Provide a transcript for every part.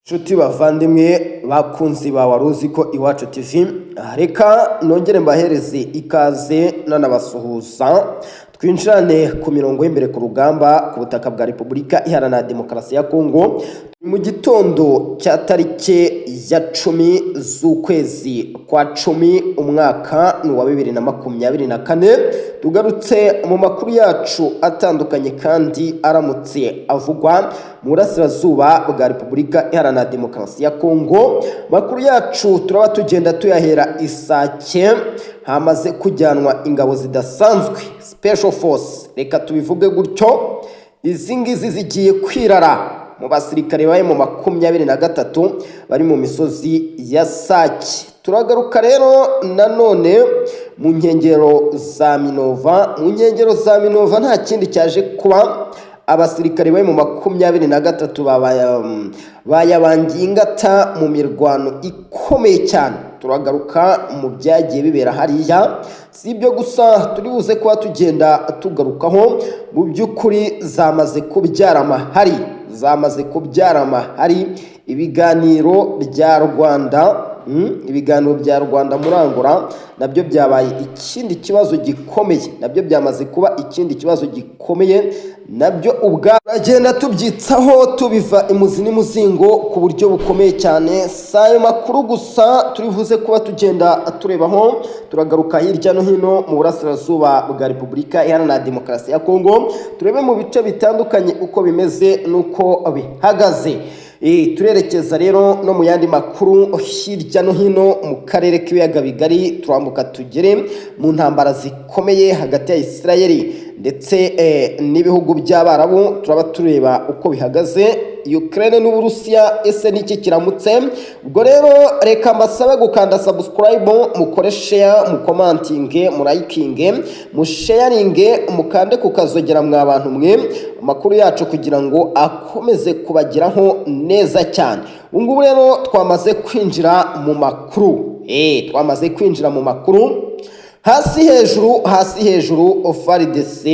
Nshuti bavandimwe bakunzi ba Waruzi ko Iwacu TV, reka nongere mbahereze ikaze nanabasuhuza twinjirane ku mirongo y'imbere ku rugamba ku butaka bwa Repubulika Iharanira Demokarasi ya Kongo mu gitondo cya tariki ya 10 z'ukwezi kwa 10 umwaka wa 2024. Tugarutse mu makuru yacu atandukanye kandi aramutse avugwa mu burasirazuba bwa Repubulika Iharanira Demokarasi ya Kongo. Makuru yacu turaba tugenda tuyahera Isake, hamaze kujyanwa ingabo zidasanzwe Special Force, reka tubivuge gutyo. Izi ngizi zigiye kwirara mu basirikare baye mu 23 bari mu misozi ya Sake. Turagaruka rero nanone mu nkengero za Minova. Mu nkengero za Minova nta kindi cyaje kuba, abasirikare baye mu 23 bayabangiye ingata mu mirwano ikomeye cyane. Turagaruka mu byagiye bibera hariya. Si ibyo gusa turi buze kuba tugenda tugarukaho, mu by'ukuri zamaze kubyara amahari ibiganiro bya Rwanda. Ibiganiro bya Rwanda Murangura nabyo byabaye ikindi kibazo gikomeye, nabyo byamaze kuba ikindi kibazo gikomeye, nabyo ubwagenda tubyitsaho tubiva imuzi n'imuzingo ku buryo bukomeye cyane. Sayo makuru gusa turivuze kuba tugenda turebaho. Turagaruka hirya no hino mu burasirazuba bwa Repubulika Iharanira Demokarasi ya Kongo, turebe mu bice bitandukanye uko bimeze nuko bihagaze. Turerekeza rero no mu yandi makuru hirya no hino mu karere k'ibiyaga bigari. Turambuka tugere mu ntambara zikomeye hagati ya Israeli ndetse n'ibihugu by'Abarabu. Turaba tureba uko bihagaze Ukraine n'Uburusiya, ese niki kiramutse. Ubwo rero reka mbasabe gukanda subscribe, mukore share, mu commenting, mu liking, mu sharing, mukande kukazogera mwa bantu mwe amakuru yacu kugira ngo akomeze kubagiraho neza cyane. Ubungubu rero twamaze kwinjira mu makuru. Hasi hejuru FARDC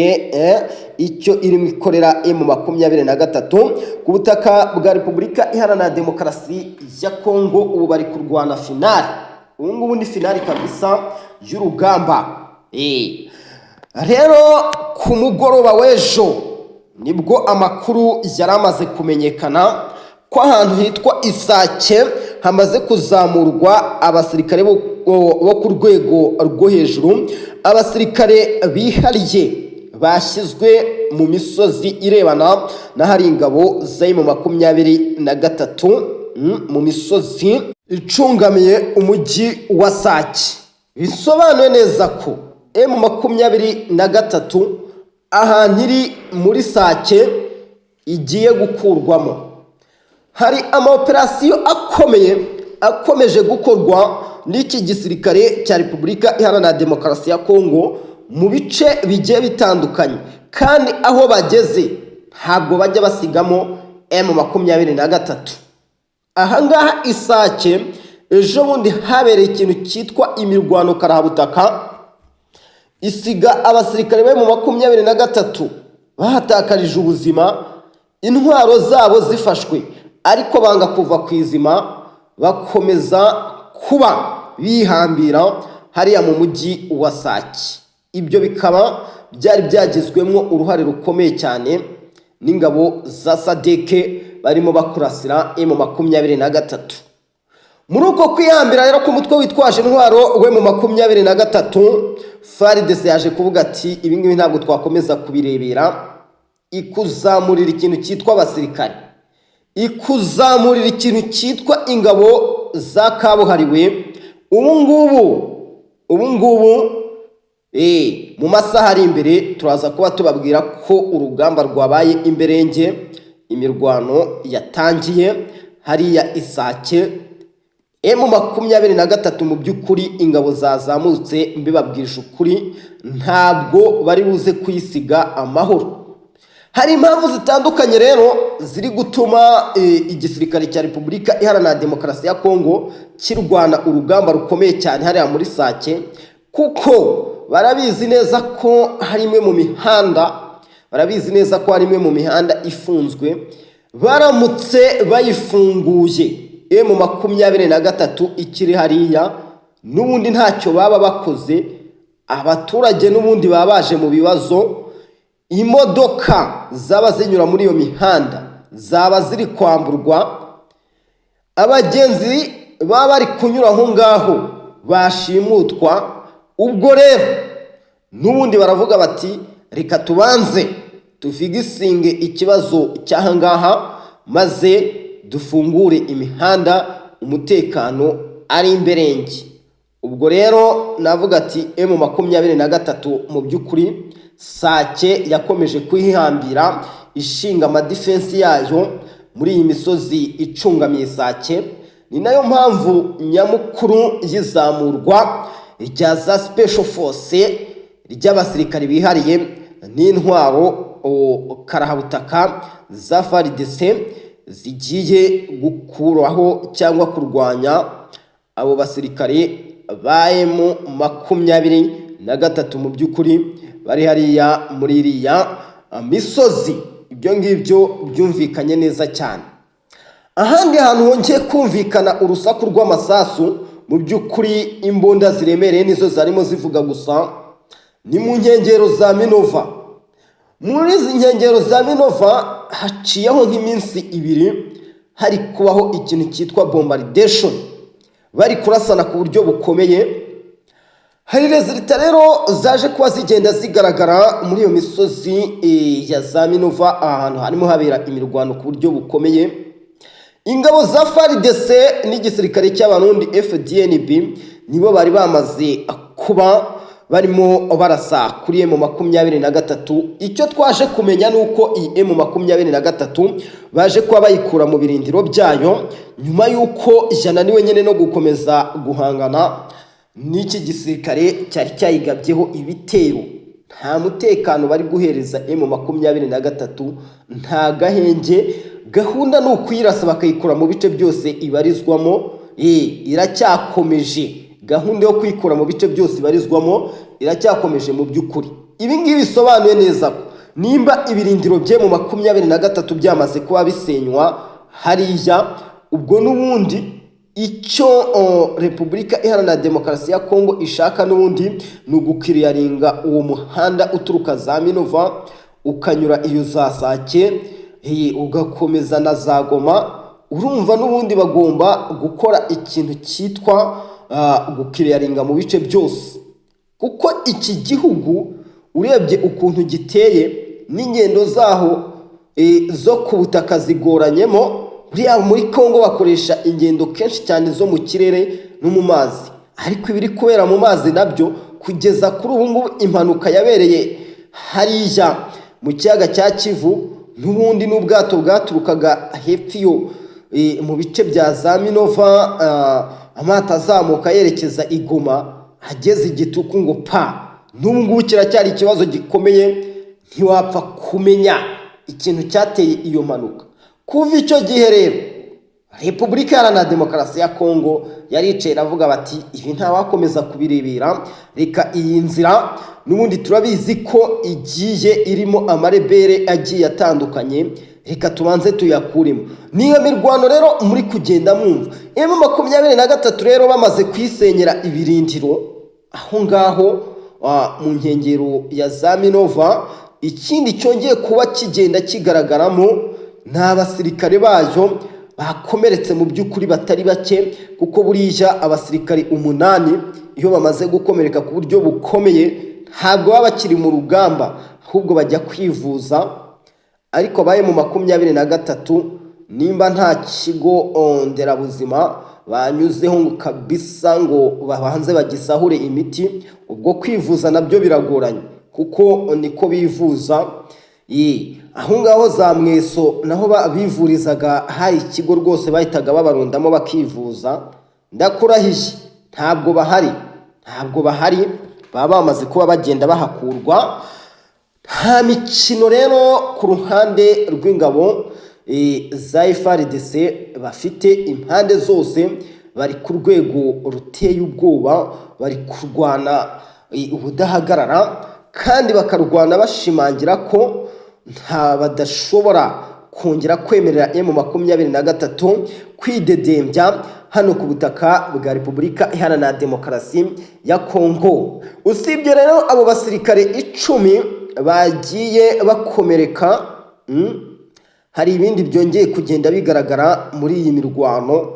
icyo irimo ikorera M23 ku butaka bwa Repubulika Iharanira Demokarasi ya Kongo. Ubu bari kurwana finali. Ubungubu ni finali kabisa y'urugamba. Rero ku mugoroba w'ejo nibwo amakuru yaramaze kumenyekana ko ahantu hitwa Isake hamaze kuzamurwa abasirikare bo ku rwego rwo hejuru, abasirikare bihariye bashyizwe mu misozi irebana na hari ingabo za M23 mu misozi icungamiye umujyi wa Sake. Bisobanuye neza ko M23 ahantu iri muri Sake igiye gukurwamo. Hari amaoperasiyo akomeje gukorwa n'iki gisirikare cya Repubulika Iharanira Demokarasi ya Kongo mu bice bigiye bitandukanye, kandi aho bageze ntabwo bajya basigamo M23. Ahangaha Isake ejo bundi habereye ikintu cyitwa imirwano karahabutaka, isiga abasirikare be mu 23 bahatakarije ubuzima, intwaro zabo zifashwe, ariko banga kuva ku izima, bakomeza kuba bihambira hariya mu mujyi wa Sake. Ibyo bikaba byari byagizwemo uruhare rukomeye cyane n'ingabo za SADC barimo bakurasira M23. Muri uko kwihambira rero ku mutwe witwaje intwaro we mu 23, FARDC yaje kuvuga ati ibi ngibi ntabwo twakomeza kubirebera, ikuzamurira ikintu cyitwa abasirikare, ikuzamurira ikintu cyitwa ingabo za kabuhariwe. Ubungubu mu masaha ari imbere turaza kuba tubabwira ko urugamba rwabaye imberenge, imirwano yatangiye hariya Isake. M23 mu by'ukuri ingabo zazamutse, mbibabwije ukuri ntabwo bari buze kuyisiga amahoro. Hari impamvu zitandukanye rero ziri gutuma igisirikare cya Repubulika Iharanira Demokarasi ya Kongo kirwana urugamba rukomeye cyane hariya muri Sake, kuko barabizi neza ko hari imwe mu mihanda ifunzwe baramutse bayifunguye M23 ikiri hariya, n'ubundi ntacyo baba bakoze, abaturage n'ubundi baba baje mu bibazo, imodoka zaba zinyura muri iyo mihanda zaba ziri kwamburwa, abagenzi baba bari kunyura aho ngaho bashimutwa. Ubwo rero n'ubundi baravuga bati reka tubanze tufigisinge ikibazo cy'aha ngaha, maze dufungure imihanda, umutekano ari imberenge. Ubwo rero navuga ati M23 mu by'ukuri Sake yakomeje kwihambira ishinga amadefensi yayo muri iyi misozi icungamiye Sake. Ni nayo mpamvu nyamukuru y'izamurwa rya za special force ry'abasirikari bihariye n'intwaro karahabutaka za FARDC zigiye gukuraho cyangwa kurwanya abo basirikare ba M23 mu by'ukuri bari hariya muri iriya misozi. Ibyo ngibyo byumvikanye neza cyane. Ahandi hantu hongeye kumvikana urusaku rw'amasasu, mu by'ukuri imbunda ziremereye nizo zarimo zivuga gusa, ni mu nkengero za Minova. Muri izi nkengero za Minova haciyeho nk'iminsi 2 hari kubaho ikintu cyitwa bombardation, bari kurasana ku buryo bukomeye. Hari resulta rero zaje kuba zigenda zigaragara muri iyo misozi ya za Minova, ahantu harimo habera imirwano ku buryo bukomeye. Ingabo za FARDC n'igisirikare cy'Abarundi FDNB nibo bari bamaze kuba barimo barasa kuri M23. Icyo twaje kumenya nuko iyi M23 baje kuba bayikura mu birindiro byayo nyuma yuko yananiwe nyene no gukomeza guhangana n'iki gisirikare cyari cyayigabyeho ibitero. Nta mutekano bari guhereza M23, nta gahenge. Gahunda ni ukwirasa bakayikura mu bice byose ibarizwamo. Iracyakomeje gahunda yo kwikura mu bice byose ibarizwamo, iracyakomeje mu by'ukuri. Ibi ngibi bisobanuye neza ko nimba ibirindiro bye mu 23 byamaze kuba bisenywa hariya, ubwo n'ubundi icyo Repubulika Iharanira Demokarasi ya Kongo ishaka n'ubundi ni ugukiriyaringa uwo muhanda uturuka za Minova ukanyura iyo za Sake ugakomeza na za Goma. Urumva n'ubundi bagomba gukora ikintu cyitwa gukiriyaringa mu bice byose, kuko iki gihugu urebye ukuntu giteye n'ingendo zaho zo ku butaka zigoranyemo. Buriya muri Kongo bakoresha ingendo kenshi cyane zo mu kirere no mu mazi, ariko ibiri kubera mu mazi nabyo kugeza kuri ubu ngubu impanuka yabereye hariya mu kiyaga cya Kivu, n'ubundi n'ubwato bwaturukaga hepfo mu bice bya za Minova, amata azamuka yerekeza Igoma, ageze igituku ngo pa. N'ubu ngubu kiracyari ikibazo gikomeye, ntiwapfa kumenya ikintu cyateye iyo mpanuka. Kuva icyo gihe rero Repubulika Iharanira Demokarasi ya Kongo yaricaye iravuga bati ibi nta wakomeza kubirebera, reka iyi nzira n'ubundi turabizi ko igiye irimo amarebere agiye atandukanye, reka tubanze tuyakuremo. Niyo mirwano rero muri kugenda mwumva. M23 rero bamaze kwisenyera ibirindiro aho ngaho mu nkengero ya za Minova. Ikindi cyongeye kuba kigenda kigaragaramo n'abasirikare bayo bakomeretse mu by'ukuri batari bake, kuko buriya abasirikare 8 iyo bamaze gukomereka ku buryo bukomeye ntabwo baba bakiri mu rugamba, ahubwo bajya kwivuza. Ariko baye mu 23 nimba nta kigo nderabuzima banyuzeho kabisa ngo babanze bagisahure imiti, ubwo kwivuza nabyo biragoranye kuko niko bivuza. Aho ngaho za Mweso naho bivurizaga hari ikigo rwose bahitaga babarundamo bakivuza. Ndakurahiye ntabwo bahari, baba bamaze kuba bagenda bahakurwa. Nta mikino rero ku ruhande rw'ingabo za FARDC bafite, impande zose bari ku rwego ruteye ubwoba, bari kurwana ubudahagarara kandi bakarwana bashimangira ko nta badashobora kongera kwemerera M23 kwidedembya hano ku butaka bwa Repubulika Iharanira Demokarasi ya Kongo. Usibye rero abo basirikare 10 bagiye bakomereka, hari ibindi byongeye kugenda bigaragara muri iyi mirwano.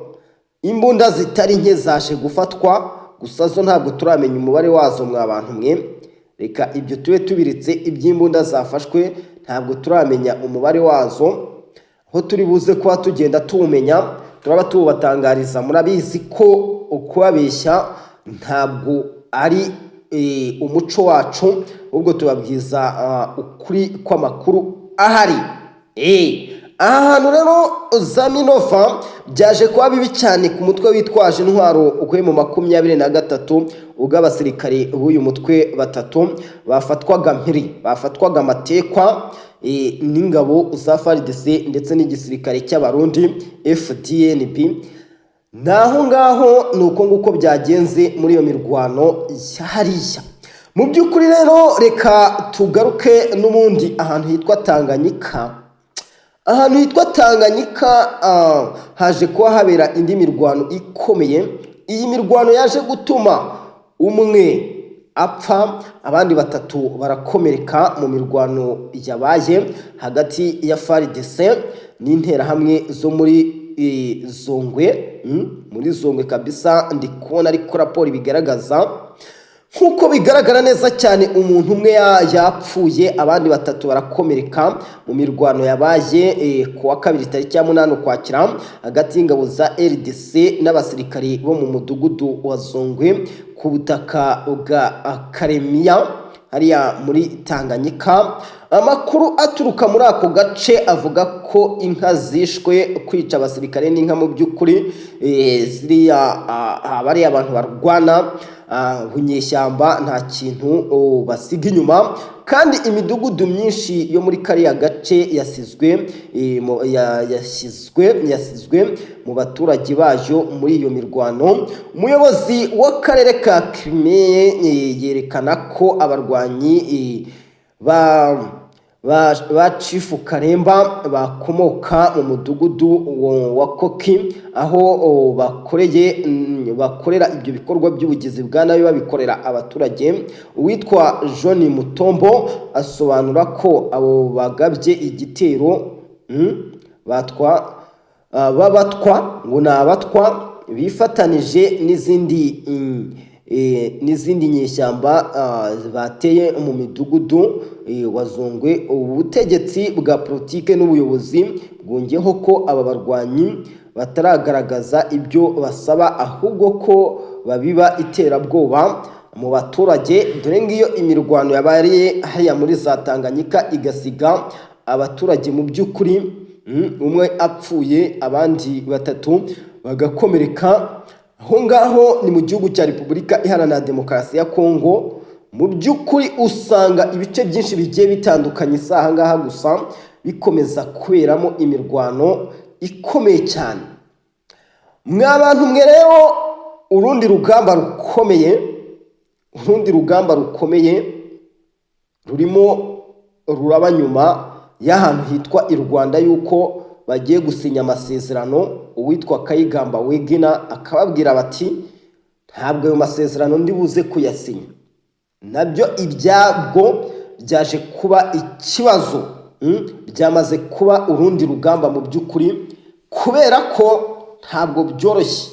Imbunda zitari nke zaje gufatwa, gusa zo ntabwo turamenya umubare wazo mwabantu mwe. Reka ibyo tube tubiritse, iby'imbunda zafashwe ntabwo turamenya umubare wazo, aho turi buze kuba tugenda tuwumenya turaba tubatangariza. Murabizi ko ukubabeshya ntabwo ari umuco wacu, ubwo tubabwiza ukuri kw'amakuru ahari. Ahantu rero za Minova byaje kuba bibi cyane ku mutwe witwaje intwaro ukwe mu 23 ubwo abasirikare b'uyu mutwe batatu bafatwaga mpiri, bafatwaga amatekwa n'ingabo za FARDC ndetse n'igisirikare cy'abarundi FDNB. Naho ngaho nuko nguko byagenze muri iyo mirwano hariya. Mu by'ukuri rero reka tugaruke n'ubundi ahantu hitwa Tanganyika. Ahantu hitwa Tanganyika haje kuba habera indi mirwano ikomeye. Iyi mirwano yaje gutuma umwe apfa, abandi batatu barakomereka mu mirwano yabaye hagati ya FARDC n'interahamwe zo muri Zongwe. Muri Zongwe kabisa ndi kubona ariko raporo bigaragaza nkuko bigaragara neza cyane, umuntu umwe yapfuye, abandi batatu barakomereka mu mirwano yabaye ku wa 2 tariki ya 8 Ukwakira hagati y'ingabo za RDC n'abasirikari bo mu mudugudu wa Zongwe ku butaka bwa Karemia hariya muri Tanganyika. Amakuru aturuka muri ako gace avuga ko inka zishwe, kwica abasirikare n'inka mu by'ukuri ziriya bari abantu barwana hunyeshyamba nta kintu basiga inyuma, kandi imidugudu myinshi yo muri kariya gace yasizwe mu baturage bayo muri iyo mirwano. Umuyobozi w'akarere ka Crimea yerekana ko abarwanyi ba Chifu Karemba bakomoka mu mudugudu wa Koki, aho bakorera ibyo bikorwa by'ubugizi bwa nabi babikorera abaturage. Uwitwa John Mutombo asobanura ko abo bagabye igitero babatwa ngo nabatwa bifatanije n'izindi nyeshyamba bateye mu midugudu wa Zongwe. Ubutegetsi bwa politike n'ubuyobozi bwongeyeho ko aba barwanyi bataragaragaza ibyo basaba, ahubwo ko babiba iterabwoba mu baturage. Dore ngiyo imirwano yabaye hariya muri za Tanganyika igasiga abaturage mu by'ukuri umwe apfuye, abandi batatu bagakomereka. Aho ngaho ni mu gihugu cya Repubulika Iharanira Demokarasi ya Kongo. Mu by'ukuri usanga ibice byinshi bigiye bitandukanye isaha ngaha gusa bikomeza kuberamo imirwano ikomeye cyane. Mwabantu mwe rero, urundi rugamba rukomeye rurimo ruraba nyuma y'ahantu hitwa i Rwanda yuko bagiye gusinya amasezerano. Uwitwa Kayigamba Wegina akababwira bati ntabwo ayo masezerano ndi buze kuyasinya. Nabyo ibyabwo byaje kuba ikibazo, byamaze kuba urundi rugamba mu by'ukuri, kubera ko ntabwo byoroshye.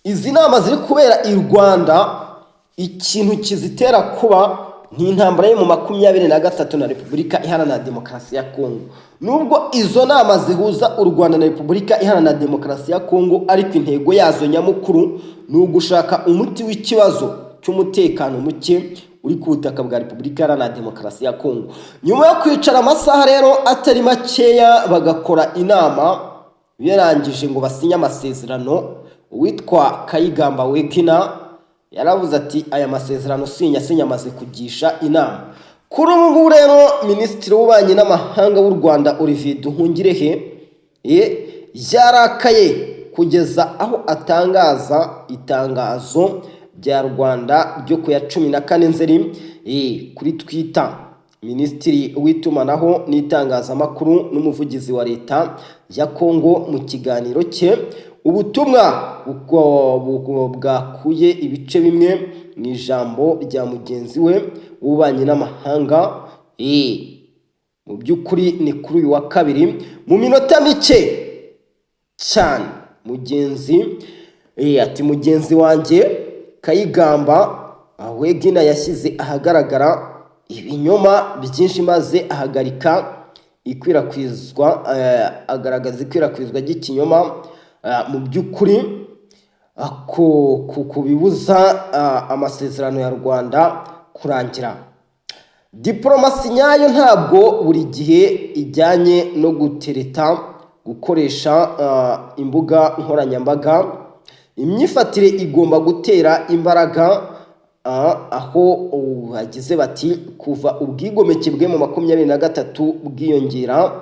Izi nama ziri kubera i Rwanda, ikintu kizitera kuba ni intambara yo mu 23 na Repubulika Iharanira Demokarasi ya Kongo. Nubwo izo nama zihuza u Rwanda na Repubulika Iharanira Demokarasi ya Kongo, ariko intego yazo nyamukuru ni ugushaka umuti w'ikibazo cy'umutekano muke uri ku butaka bwa Repubulika Iharanira Demokarasi ya Kongo. Nyuma yo kwicara amasaha rero atari makeya bagakora inama, birangije ngo basinye amasezerano. Uwitwa Kayigamba Wegina yaravuze ati aya masezerano sinya amaze kugisha inama. Kuri ubu rero Minisitiri w'Ububanyi n'Amahanga w'u Rwanda Olivier Nduhungirehe yarakaye kugeza aho atangaza itangazo rya Rwanda ryo ku ya 14 Nzeri kuri Twitter. Minisitiri w'itumanaho n'itangazamakuru n'umuvugizi wa leta ya Kongo mu kiganiro cye ubutumwa bwakuye ibice bimwe mu ijambo rya mugenzi we w'ububanyi n'amahanga. Mu by'ukuri ni kuri uyu wa kabiri mu minota mike cyane mugenzi wanjye Kayigamba Wegina yashyize ahagaragara ibinyoma byinshi maze agaragaza ikwirakwizwa ry'ikinyoma mu by'ukuri kubibuza amasezerano ya Rwanda kurangira. Diplomasi nyayo ntabwo buri gihe ijyanye no gutereta, gukoresha imbuga nkoranyambaga. Imyifatire igomba gutera imbaraga, aho bagize bati kuva ubwigomeke bwe mu 23 bwiyongera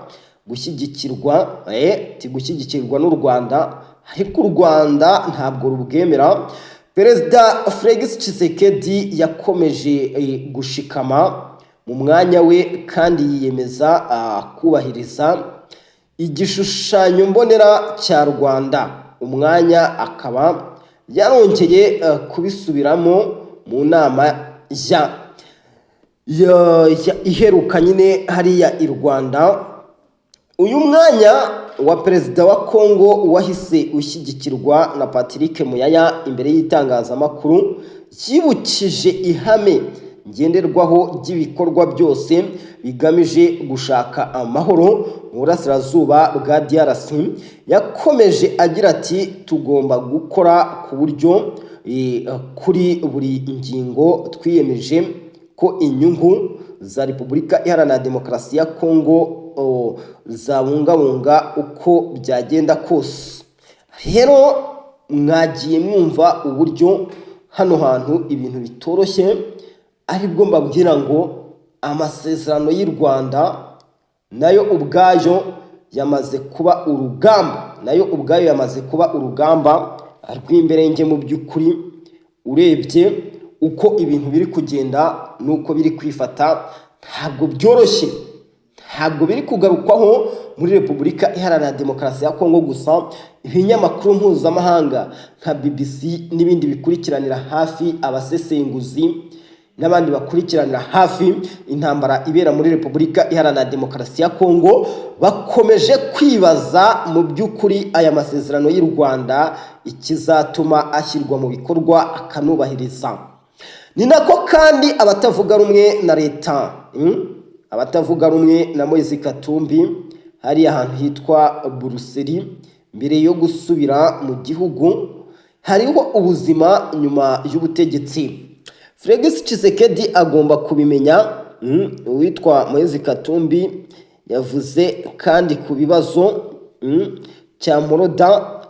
gushyigikirwa n'u Rwanda, ariko u Rwanda ntabwo rubwemera. Perezida Felix Tshisekedi yakomeje gushikama mu mwanya we kandi yiyemeza kubahiriza igishushanyo mbonera cya Rwanda. Umwanya akaba yarongeye kubisubiramo mu nama iheruka nyine hariya i Rwanda. Uyu mwanya wa perezida wa Kongo wahise ushyigikirwa na Patrick Muyaya imbere y'itangazamakuru, yibukije ihame ngenderwaho ry'ibikorwa byose bigamije gushaka amahoro mu burasirazuba bwa DRC. Yakomeje agira ati tugomba gukora ku buryo kuri buri ngingo twiyemeje ko inyungu za Repubulika Iharanira Demokarasi ya Kongo zabungabunga uko byagenda kose. Rero mwagiye mwumva uburyo hano hantu ibintu bitoroshye, aribwo mbabwira ngo amasezerano y'u Rwanda nayo ubwayo yamaze kuba urugamba rw'imberenge. Mu by'ukuri urebye uko ibintu biri kugenda nuko biri kwifata, ntabwo byoroshye, ntabwo biri kugarukwaho muri Repubulika Iharanira Demokarasi ya Kongo gusa. Ibinyamakuru mpuzamahanga nka BBC n'ibindi bikurikiranira hafi abasesenguzi n'abandi bakurikiranira hafi intambara ibera muri Repubulika Iharanira Demokarasi ya Kongo bakomeje kwibaza mu by'ukuri aya masezerano y'u Rwanda ikizatuma ashyirwa mu bikorwa akanubahiriza. Ni nako kandi abatavuga rumwe na leta, abatavuga rumwe na Moise Katumbi hari ahantu hitwa Buruseli mbere yo gusubira mu gihugu, hariho ubuzima nyuma y'ubutegetsi. Felix Tshisekedi agomba kubimenya. Uwitwa Moise Katumbi yavuze kandi ku bibazo cya Moroda,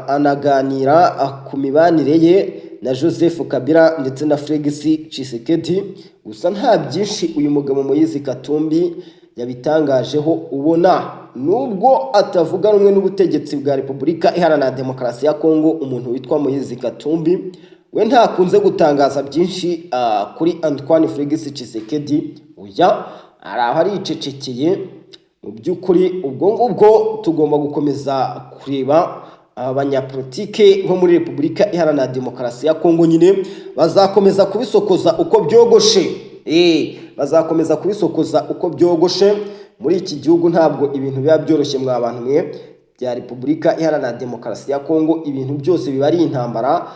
anaganira ku mibanire ye na Joseph Kabila ndetse na Felix Tshisekedi. Gusa nta byinshi uyu mugabo Moise Katumbi yabitangajeho. Ubona nubwo atavuga rumwe n'ubutegetsi bwa Repubulika Iharanira Demokarasi ya Kongo, umuntu witwa Moise Katumbi we ntakunze gutangaza byinshi kuri Antoine Felix Tshisekedi. Oya, araho aricecekeye. Mu by'ukuri ubwo ngubwo tugomba gukomeza kureba abanyapolitike bo muri Repubulika Iharanira Demokarasi ya Kongo nyine bazakomeza kubisokoza uko byogoshe. Bazakomeza kubisokoza uko byogoshe. Muri iki gihugu ntabwo ibintu biba byoroshye mwa bantu mwe bya Repubulika Iharanira Demokarasi ya Kongo. Ibintu byose biba ari intambara,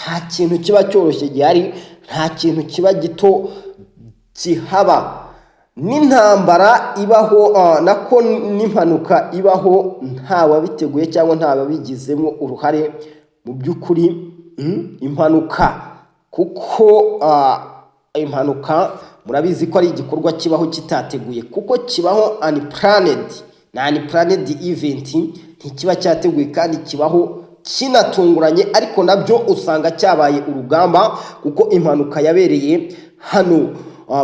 nta kintu kiba cyoroshye gihari, nta kintu kiba gito kihaba. N'intambara ibaho nako n'impanuka ibaho nta wabiteguye cyangwa nta wabigizemo uruhare. Mu by'ukuri impanuka, kuko impanuka murabizi ko ari igikorwa kibaho kitateguye, kuko kibaho unplanned event, ntikiba cyateguye kandi kibaho kinatunguranye, ariko nabyo usanga cyabaye urugamba. Kuko impanuka yabereye hano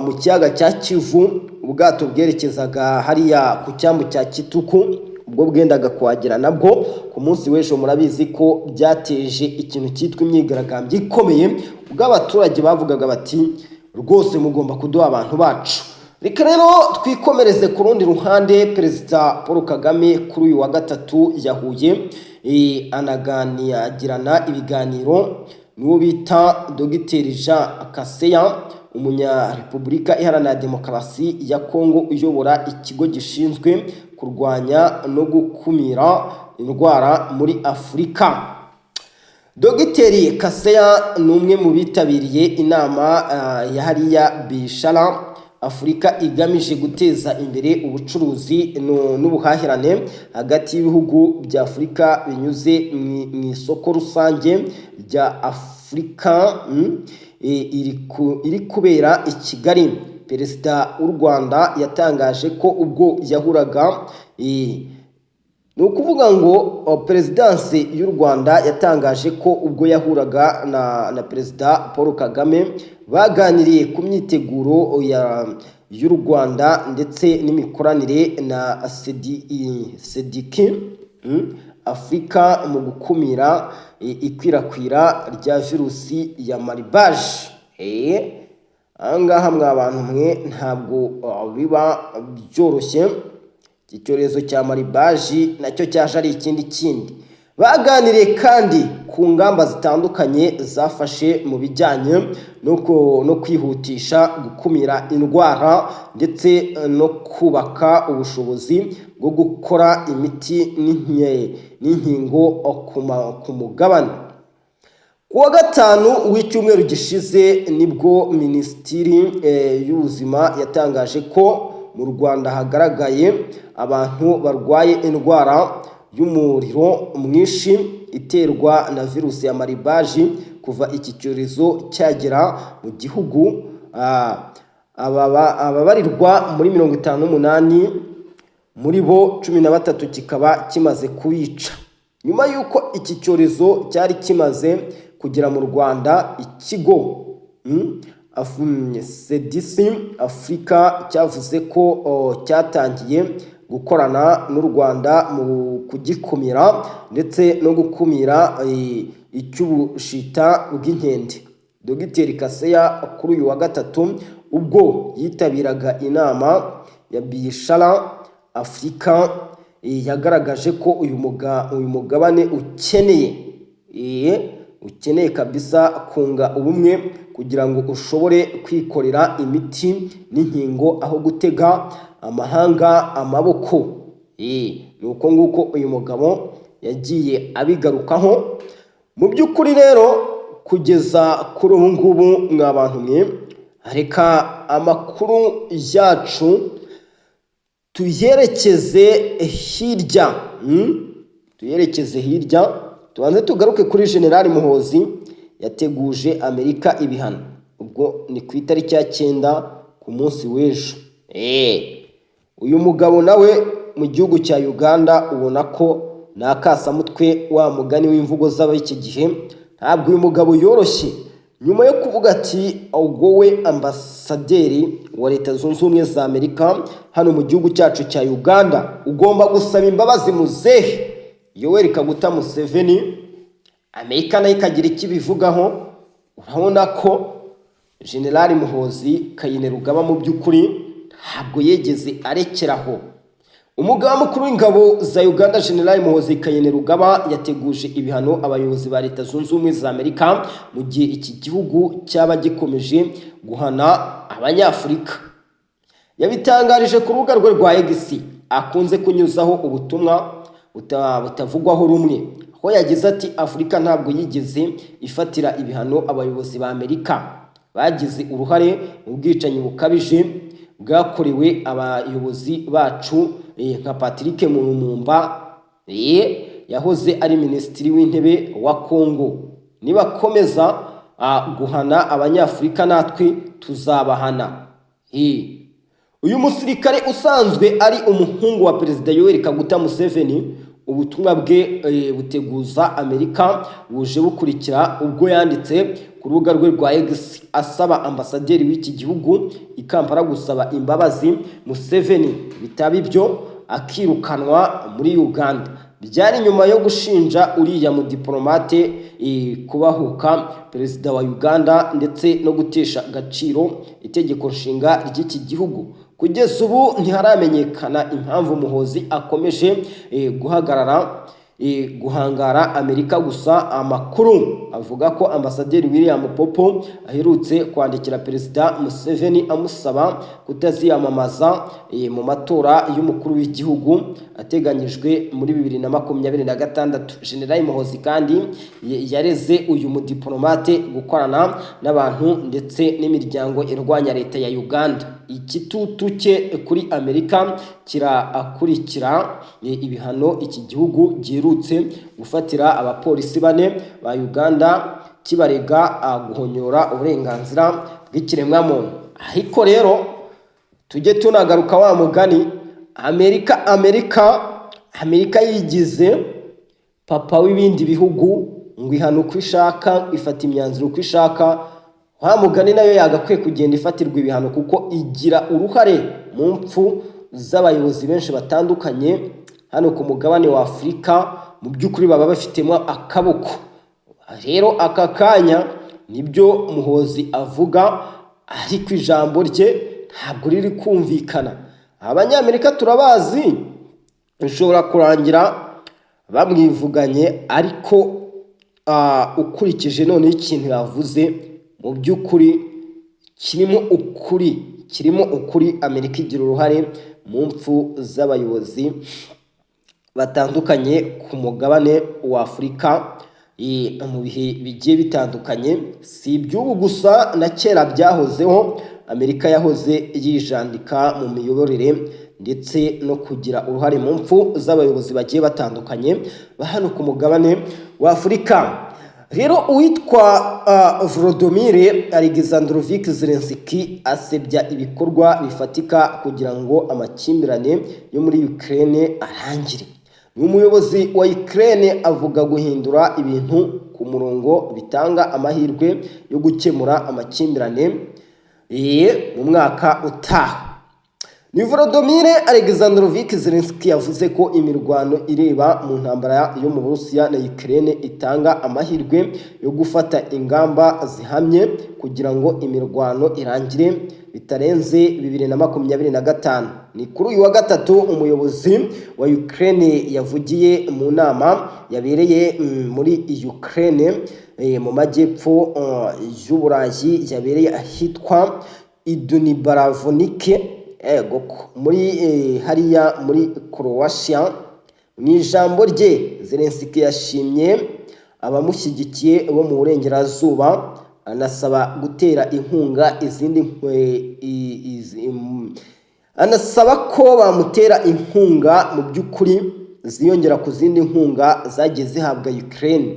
mu kiyaga cya Kivu, ubwato bwerekezaga hariya ku cyambu cya Kituku, ubwo bwendaga kuhagera nabwo ku munsi w'ejo. Murabizi ko byateje ikintu cyitwa imyigaragambyo ikomeye, ubwo abaturage bavugaga bati rwose mugomba kuduha abantu bacu. Reka rero twikomereze ku rundi ruhande. Perezida Paul Kagame kuri uyu wa gatatu yahuye anagirana ibiganiro n'uwo bita Dogiteri Jean Kaseya, Umunyarepublika Iharanira Demokarasi ya Kongo uyobora ikigo gishinzwe kurwanya no gukumira indwara muri Afurika. Dogiteri Kaseya ni umwe mu bitabiriye inama ya hariya Bishara Afurika igamije guteza imbere ubucuruzi n'ubuhahirane hagati y'ibihugu bya Afurika binyuze mu isoko rusange rya Afurika iri kubera i Kigali. Perezida w'u Rwanda yatangaje ko ubwo yahuraga ni ukuvuga ngo perezidansi y'u Rwanda yatangaje ko ubwo yahuraga na Perezida Paul Kagame baganiriye ku myiteguro y'u Rwanda ndetse n'imikoranire na SADC Afurika mu gukumira ikwirakwira rya virusi ya Marburg. Ahangaha mwa bantu mwe ntabwo biba byoroshye. Iki cyorezo cya Marburg nacyo cyaje ari ikindi. Baganiriye kandi ku ngamba zitandukanye zafashe mu bijyanye no kwihutisha gukumira indwara ndetse no kubaka ubushobozi bwo gukora imiti n'inkingo ku mugabane. Ku wa gatanu w'icyumweru gishize nibwo Minisitiri y'Ubuzima yatangaje ko mu Rwanda hagaragaye abantu barwaye indwara y'umuriro mwinshi iterwa na virusi ya Marburg. Kuva iki cyorezo cyagera mu gihugu, ababarirwa muri 58 muri bo 13 kikaba kimaze kubica. Nyuma y'uko iki cyorezo cyari kimaze kugera mu Rwanda, ikigo CDC Afurika cyavuze ko cyatangiye gukorana n'u Rwanda mu kugikumira ndetse no gukumira icy'ubushita bw'inkende. Dogiteri Kaseya kuri uyu wa gatatu ubwo yitabiraga inama ya Bishara Afurika yagaragaje ko uyu mugabane ukeneye kabisa kunga ubumwe kugira ngo ushobore kwikorera imiti n'inkingo aho gutega amahanga amaboko. Nuko nguko uyu mugabo yagiye abigarukaho. Mu by'ukuri rero kugeza kuri ubu ngubu mwa bantu mwe, reka amakuru yacu tuyerekeze hirya. Tubanze tugaruke kuri General Muhoozi yateguje Amerika ibihano. Ubwo ni ku itariki ya 9 ku munsi w'ejo. Uyu mugabo nawe mu gihugu cya Uganda ubona ko nakasamutwe wa mugani w'imvugo z'ab'iki gihe. Ntabwo uyu mugabo yoroshye nyuma yo kuvuga ati wowe ambasaderi wa Leta Zunze Ubumwe za Amerika hano mu gihugu cyacu cya Uganda ugomba gusaba imbabazi muzehe Yoweri Kaguta Museveni. Amerika nayo ikagira ikibivugaho. Urabona ko General Muhoozi Kainerugaba mu by'ukuri ntabwo yegeze arekeraho. Umugaba mukuru w'ingabo za Uganda General Muhoozi Kainerugaba yateguje ibihano abayobozi ba Leta Zunze Ubumwe za Amerika mu gihe iki gihugu cyaba gikomeje guhana Abanyafurika. Yabitangarije ku rubuga rwe rwa X akunze kunyuzaho ubutumwa butavugwaho rumwe, aho yagize ati Afurika ntabwo yigeze ifatira ibihano abayobozi ba Amerika bagize uruhare mu bwicanyi bukabije bwakorewe abayobozi bacu nka Patrick Lumumba yahoze ari minisitiri w'intebe wa Kongo. Nibakomeza guhana Abanyafurika natwe tuzabahana. Uyu musirikare usanzwe ari umuhungu wa Perezida Yoweri Kaguta Museveni, ubutumwa bwe buteguza Amerika buje bukurikira ubwo yanditse ku rubuga rwe rwa X asaba ambasaderi w'iki gihugu i Kampala gusaba imbabazi Museveni, bitaba ibyo akirukanwa muri Uganda. Byari nyuma yo gushinja uriya mu diplomate kubahuka perezida wa Uganda ndetse no gutesha agaciro itegeko nshinga ry'iki gihugu. kugeza ubu ntiharamenyekana impamvu Muhoozi akomeje guhangara Amerika. Gusa amakuru avuga ko Ambasaderi William Popo aherutse kwandikira Perezida Museveni amusaba kutaziyamamaza mu matora y'umukuru w'igihugu ateganyijwe muri 2026. General Muhoozi kandi yareze uyu mudiplomate gukorana n'abantu ndetse n'imiryango irwanya leta ya Uganda. Igitutu cye kuri Amerika kirakurikira ibihano iki gihugu giherutse gufatira abapolisi 4 ba Uganda kibarega guhonyora uburenganzira bw'ikiremwamuntu. Ariko rero tujye tunagaruka wa mugani, Amerika yigize papa w'ibindi bihugu, ngo ihana uko ishaka, ifata imyanzuro uko ishaka. Wa mugani nayo yagakwiye kugenda ifatirwa ibihano kuko igira uruhare mu mpfu z'abayobozi benshi batandukanye hano ku mugabane wa Afurika. Mu by'ukuri baba bafitemo akaboko. Rero aka kanya nibyo Muhoozi avuga, ariko ijambo rye ntabwo riri kumvikana. Abanyamerika turabazi, ushobora kurangira bamwivuganye, ariko ukurikije none ikintu yavuze mu by'ukuri kirimo ukuri. Amerika igira uruhare mu mpfu z'abayobozi batandukanye ku mugabane wa Afurika mu bihe bigiye bitandukanye. Si iby'ubu gusa, na kera byahozeho. Amerika yahoze yijandika mu miyoborere ndetse no kugira uruhare mu mpfu z'abayobozi bagiye batandukanye hano ku mugabane wa Afurika. Rero uwitwa Volodymyr Alexandrovich Zelensky asebya ibikorwa bifatika kugira ngo amakimbirane yo muri Ukraine arangire. Umuyobozi wa Ukraine avuga guhindura ibintu ku murongo bitanga amahirwe yo gukemura amakimbirane mu mwaka utaha. Ni Volodymyr Alexandrovich Zelensky yavuze ko imirwano ireba mu ntambara yo mu Burusiya na Ukraine itanga amahirwe yo gufata ingamba zihamye kugira ngo imirwano irangire bitarenze 2025. Ni kuri uyu wa gatatu umuyobozi wa Ukraine yavugiye mu nama yabereye muri Ukraine mu majyepfo y'Uburayi, yabereye ahitwa Idunibaravonike muri hariya muri Croatia. Mu ijambo rye Zelensky yashimye abamushyigikiye bo mu burengerazuba, anasaba gutera inkunga anasaba ko bamutera inkunga mu by'ukuri ziyongera ku zindi nkunga zagiye zihabwa Ukraine.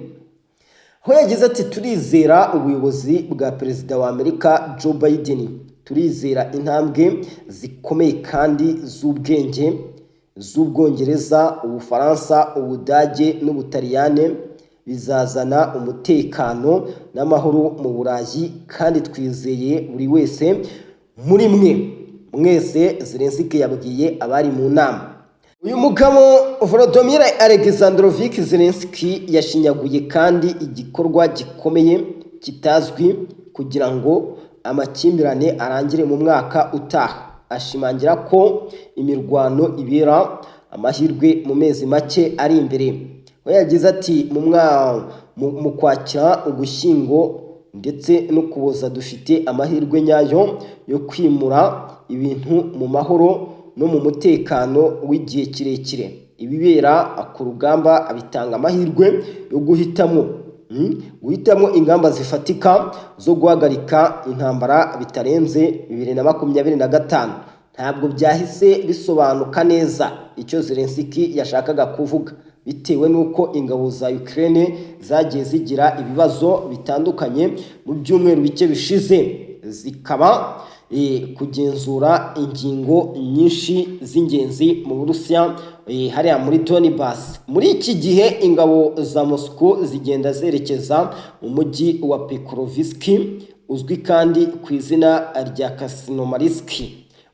Aho yagize ati turizera ubuyobozi bwa Perezida wa Amerika Joe Biden, turizera intambwe zikomeye kandi z'ubwenge z'Ubwongereza, Ubufaransa, Ubudage n'Ubutaliyane bizazana umutekano n'amahoro mu Burayi, kandi twizeye buri wese muri mwese. Zelensky yabwiye abari mu nama. Uyu mugabo Volodymyr Alexandrovich Zelensky yashinyaguye kandi igikorwa gikomeye kitazwi kugira ngo amakimbirane arangire mu mwaka utaha. Ashimangira ko imirwano ibera amahirwe mu mezi make ari imbere. We yagize ati mu Kwakira, Ugushyingo ndetse no Kuboza dufite amahirwe nyayo yo kwimura ibintu mu mahoro no mu mutekano w'igihe kirekire. Ibibera ku rugamba bitanga amahirwe yo guhitamo ingamba zifatika zo guhagarika intambara bitarenze 2025. Ntabwo byahise bisobanuka neza icyo Zelensky yashakaga kuvuga, bitewe nuko ingabo za Ukraine zagiye zigira ibibazo bitandukanye mu byumweru bike bishize, zikaba kugenzura ingingo nyinshi z'ingenzi mu Burusiya hariya muri Donbass. Muri iki gihe ingabo za Moscow zigenda zerekeza mu mujyi wa Pokrovsk, uzwi kandi ku izina rya Krasnomarysk,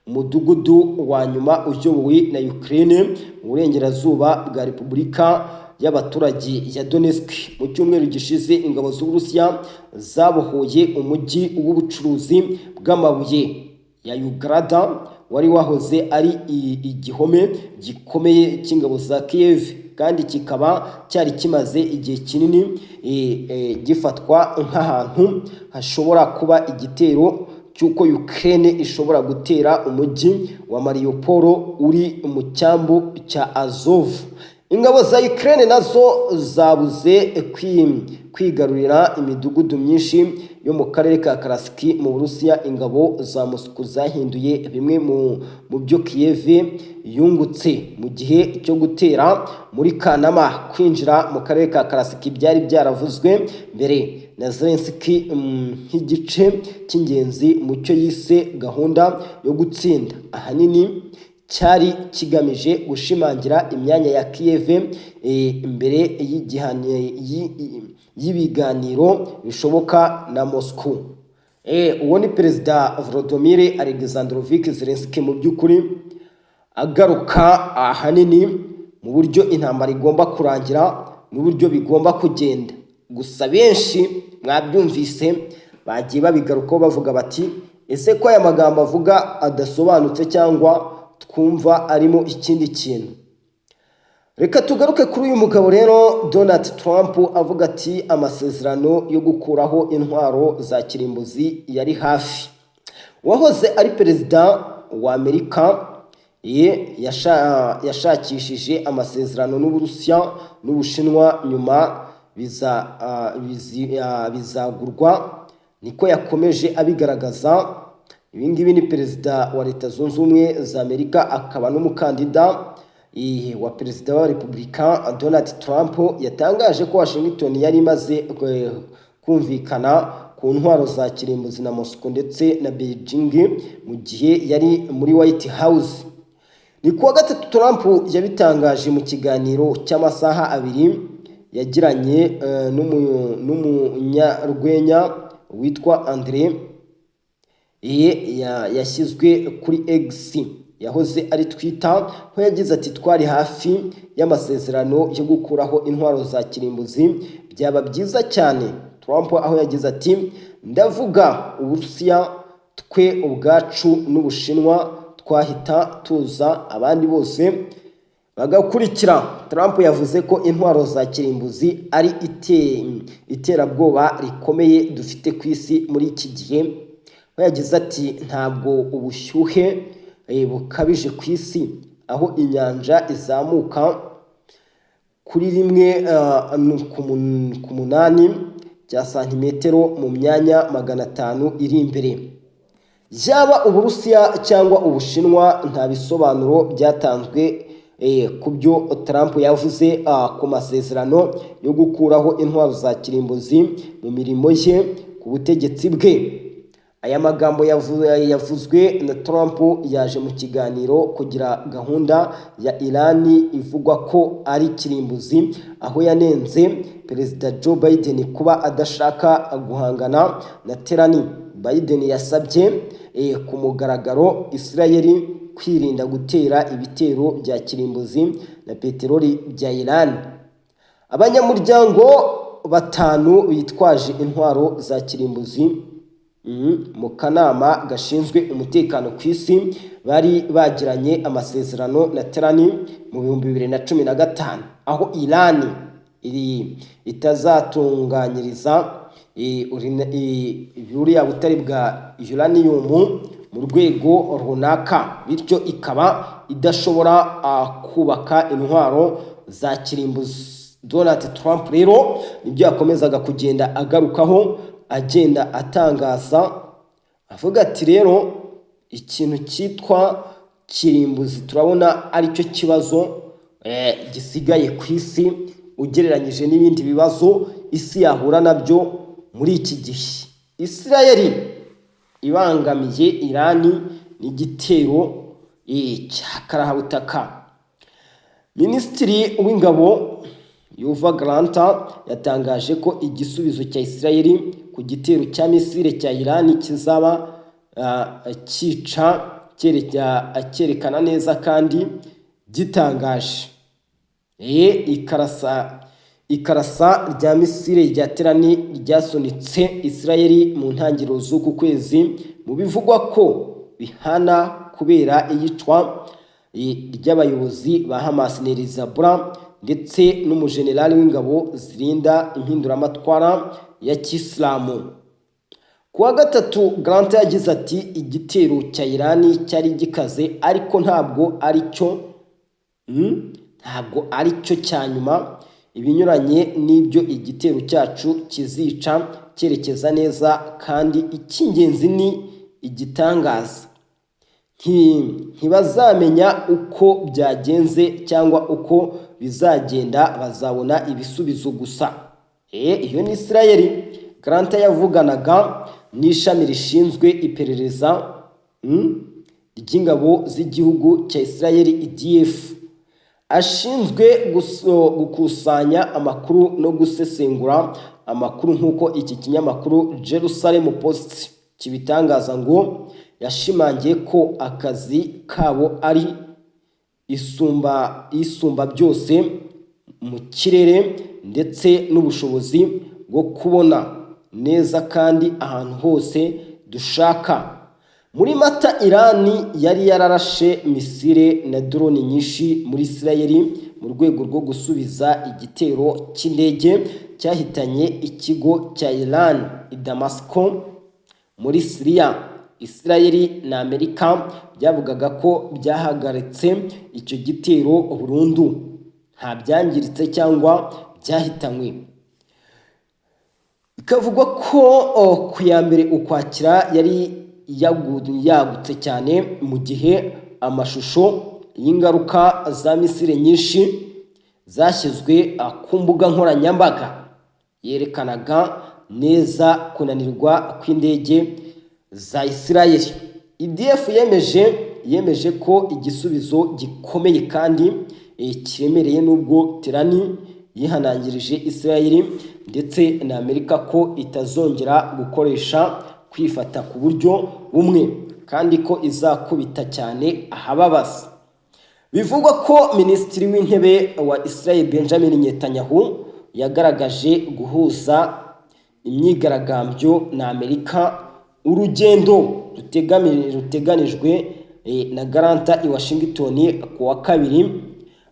umudugudu wa nyuma uyobowe na Ukraine mu burengerazuba bwa Repubulika y'abaturage ya Donetsk. Mu cyumweru gishize ingabo z'Uburusiya zabohoye umujyi w'ubucuruzi bw'amabuye ya Yugrada wari wahoze ari igihome gikomeye cy'ingabo za Kiev, kandi kikaba cyari kimaze igihe kinini gifatwa nk'ahantu hashobora kuba igitero cy'uko Ukraine ishobora gutera umujyi wa Mariupol uri mu cyambu cya Azov. Ingabo za Ukraine nazo zabuze kwigarurira imidugudu myinshi yo mu karere ka Kursk mu Burusiya. Ingabo za Moscow zahinduye bimwe mu byo Kiev yungutse mu gihe cyo gutera muri Kanama. Kwinjira mu karere ka Kursk byari byaravuzwe mbere na Zelensky nk'igice cy'ingenzi mu cyo yise gahunda yo gutsinda. Ahanini cyari kigamije gushimangira imyanya ya Kiev imbere y'ibiganiro bishoboka na Moscow. Uwo ni Perezida Volodymyr Alexandrovich Zelensky mu by'ukuri agaruka ahanini mu buryo intambara igomba kurangira n'uburyo bigomba kugenda. Gusa benshi mwabyumvise bagiye babigarukaho bavuga bati ese ko aya magambo avuga adasobanutse cyangwa twumva arimo ikindi kintu. Reka tugaruke kuri uyu mugabo rero Donald Trump avuga ati amasezerano yo gukuraho intwaro za kirimbuzi yari hafi. Wahoze ari perezida wa Amerika yashakishije amasezerano n'Uburusiya n'Ubushinwa, nyuma bizagurwa, niko yakomeje abigaragaza. Ibingibi ni perezida wa Leta Zunze Ubumwe za Amerika akaba n'umukandida wa perezida wa Repubulika Donald Trump yatangaje ko Washington yari imaze kumvikana ku ntwaro za kirimbuzi na Moscow ndetse na Beijing mu gihe yari muri White House. Ni kuwa gatatu Trump yabitangaje mu kiganiro cy'amasaha 2 yagiranye n'umunyarwenya witwa Andre yashyizwe kuri X yahoze ari Twitter, ho yagize ati twari hafi y'amasezerano yo gukuraho intwaro za kirimbuzi, byaba byiza cyane. Trump aho yagize ati ndavuga Uburusiya, twe ubwacu n'Ubushinwa twahita tuza abandi bose bagakurikira. Trump yavuze ko intwaro za kirimbuzi ari iterabwoba rikomeye dufite ku isi muri iki gihe. Yagize ati ntabwo ubushyuhe bukabije ku isi, aho inyanja izamuka kuri 1.8 bya santimetero mu myanya 500 iri imbere. Yaba Uburusiya cyangwa Ubushinwa nta bisobanuro byatanzwe ku byo Trump yavuze ku masezerano yo gukuraho intwaro za kirimbuzi mu mirimo ye ku butegetsi bwe. Aya magambo yavuzwe na Trump yaje mu kiganiro kugira gahunda ya Irani ivugwa ko ari kirimbuzi, aho yanenze Perezida Joe Biden kuba adashaka guhangana na Terani. Biden yasabye ku mugaragaro Israel kwirinda gutera ibitero bya kirimbuzi na peteroli bya Iran. Abanyamuryango 5 bitwaje intwaro za kirimbuzi mu kanama gashinzwe umutekano ku isi bari bagiranye amasezerano na Terani mu 2015, aho Iran itazatunganyiriza buriya butari bwa uranium mu rwego runaka, bityo ikaba idashobora kubaka intwaro za kirimbuzi. Donald Trump rero nibyo yakomezaga kugenda agarukaho, agenda atangaza avuga ati rero ikintu cyitwa kirimbuzi turabona ari cyo kibazo gisigaye ku isi ugereranyije n'ibindi bibazo isi yahura nabyo muri iki gihe. Israel ibangamiye Irani n'igitero cy'akarahabutaka. Minisitiri w'ingabo Yoav Gallant yatangaje ko igisubizo cya Israel ku gitero cya Misiri cya Irani kizaba cyerekana neza kandi gitangaje. Ikarasa rya Misiri rya Terani ryasunitse Israel mu ntangiriro z'uku kwezi, mu bivugwa ko bihana kubera iyicwa ry'abayobozi ba Hamas Neri Zabura ndetse n'umujenerali w'ingabo zirinda impinduramatwara ya Kisilamu. Kuwa gatatu Grant yagize ati igitero cya Irani cyari gikaze ariko ntabwo ari cyo cya nyuma. Ibinyuranye n'ibyo igitero cyacu kizica cyerekeza neza kandi icy'ingenzi ni igitangaza. Ntibazamenya uko byagenze cyangwa uko bizagenda, bazabona ibisubizo gusa. Iyo ni Israel. Grant yavuganaga n'ishami rishinzwe iperereza ry'ingabo z'igihugu cya Israel IDF, ashinzwe gukusanya amakuru no gusesengura amakuru nk'uko iki kinyamakuru Jerusalem Post kibitangaza, ngo yashimangiye ko akazi kabo ari isumba byose mu kirere ndetse n'ubushobozi bwo kubona neza kandi ahantu hose dushaka. Muri Mata Irani yari yararashe misile na drone nyinshi muri Israel mu rwego rwo gusubiza igitero cy'indege cyahitanye ikigo cya Iran i Damascus muri Syria. Israel na Amerika byavugaga ko byahagaritse icyo gitero burundu, nta byangiritse cyangwa byahitanywe. Bikavugwa ko ku ya mbere Ukwakira yari yagutse cyane, mu gihe amashusho y'ingaruka za misile nyinshi zashyizwe ku mbuga nkoranyambaga yerekanaga neza kunanirwa kw'indege za Israel. IDF yemeje ko igisubizo gikomeye kandi kiremereye, nubwo Tirani yihanangirije Israel ndetse na Amerika ko itazongera gukoresha kwifata ku buryo bumwe kandi ko izakubita cyane ahababaza. Bivugwa ko Minisitiri w'Intebe wa Israel Benjamin Netanyahu yagaragaje guhuza imyigaragambyo na Amerika. Urugendo ruteganijwe na Grant i Washington ku wa kabiri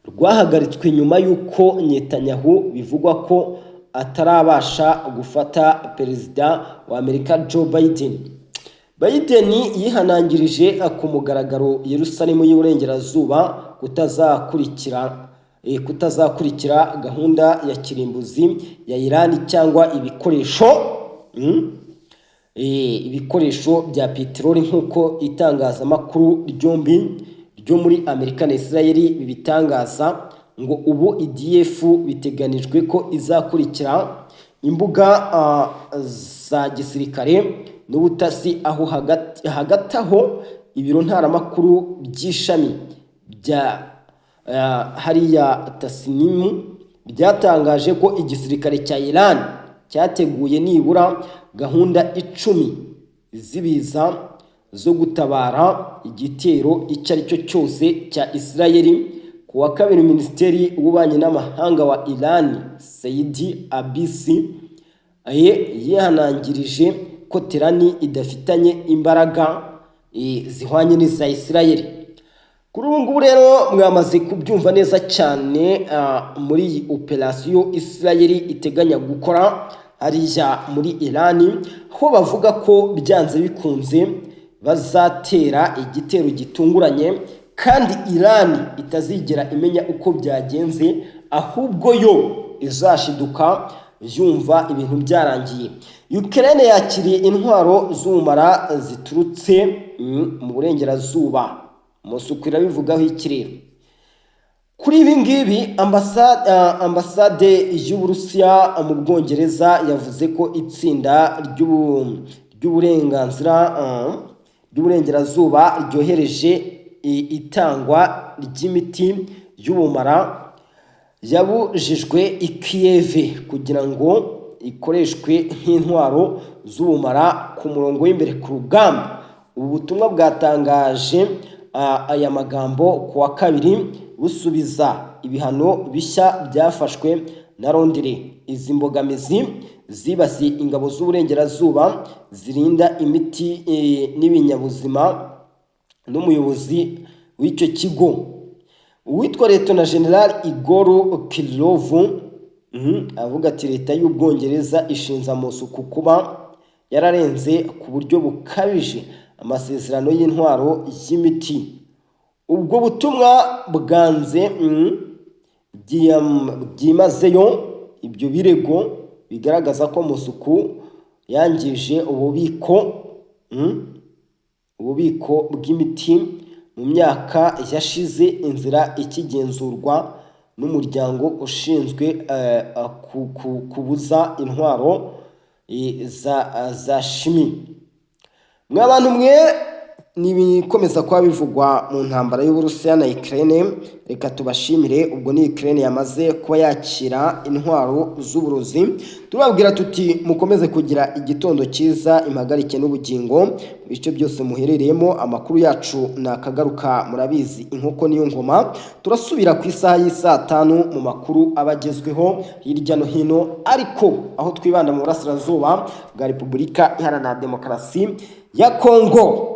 rwahagaritswe nyuma y'uko Netanyahu bivugwa ko atarabasha gufata perezida wa Amerika Joe Biden. Biden yihanangirije ku mugaragaro Yerusalemu y'Uburengerazuba kutazakurikira gahunda ya kirimbuzi ya Irani cyangwa ibikoresho bya peteroli nk'uko itangazamakuru ryombi ryo muri Amerika na Israel bibitangaza, ngo ubu IDF biteganijwe ko izakurikira imbuga za gisirikare n'ubutasi, aho hagati aho ibiro ntaramakuru by'ishami bya hariya Tasnim byatangaje ko igisirikare cya Iran cyateguye nibura gahunda 10 zibiza zo gutabara igitero icyo ari cyo cyose cya Israel. Ku wa kabiri Minisitiri w'Ububanyi n'Amahanga wa Iran Saidi Abisi yihanangirije ko Tirani idafitanye imbaraga zihwanye n'iza Israel. Kuri ubu ngubu rero mwamaze kubyumva neza cyane muri iyi operasiyo Israel iteganya gukora hariya muri Iran, aho bavuga ko byanze bikunze bazatera igitero gitunguranye kandi Iran itazigera imenya uko byagenze, ahubwo yo izashiduka yumva ibintu byarangiye. Ukraine yakiriye intwaro z'umara ziturutse mu burengerazuba. Musukira bivugaho ikirere. Kuri ibi ngibi ambasade y'Uburusiya mu Bwongereza yavuze ko itsinda ry'uburengerazuba ryohereje itangwa ry'imiti y'ubumara yabujijwe i Kiev kugira ngo ikoreshwe nk'intwaro z'ubumara ku murongo w'imbere ku rugamba. Ubu butumwa bwatangaje aya magambo ku wa kabiri busubiza ibihano bishya byafashwe na Londres. Izi mbogamizi zibasiye ingabo z'uburengerazuba zirinda imiti n'ibinyabuzima n'umuyobozi w'icyo kigo uwitwa Lieutenant General Igor Kirillov. Avuga ati leta y'Ubwongereza ishinza Moscow kuba yararenze ku buryo bukabije amasezerano y'intwaro y'imiti. Ubwo butumwa bwanze byimazeyo ibyo birego bigaragaza ko Moscow yangije ububiko bw'imiti mu myaka yashize, inzira ikigenzurwa n'umuryango ushinzwe kubuza intwaro za shimi. Mw'abantu mwe nibikomeza kuba bivugwa mu ntambara y'Uburusiya na Ukraine, reka tubashimire. Ubwo ni Ukraine yamaze kuba yakira intwaro z'uburozi. Turababwira tuti mukomeze kugira igitondo cyiza, impagarike n'ubugingo mu bice byose muherereyemo. Amakuru yacu nakagaruka, murabizi inkoko niyo ngoma. Turasubira ku isaha y'isa 5 mu makuru abagezweho hirya no hino, ariko aho twibanda mu burasirazuba bwa Repubulika Iharanira Demokarasi ya Kongo.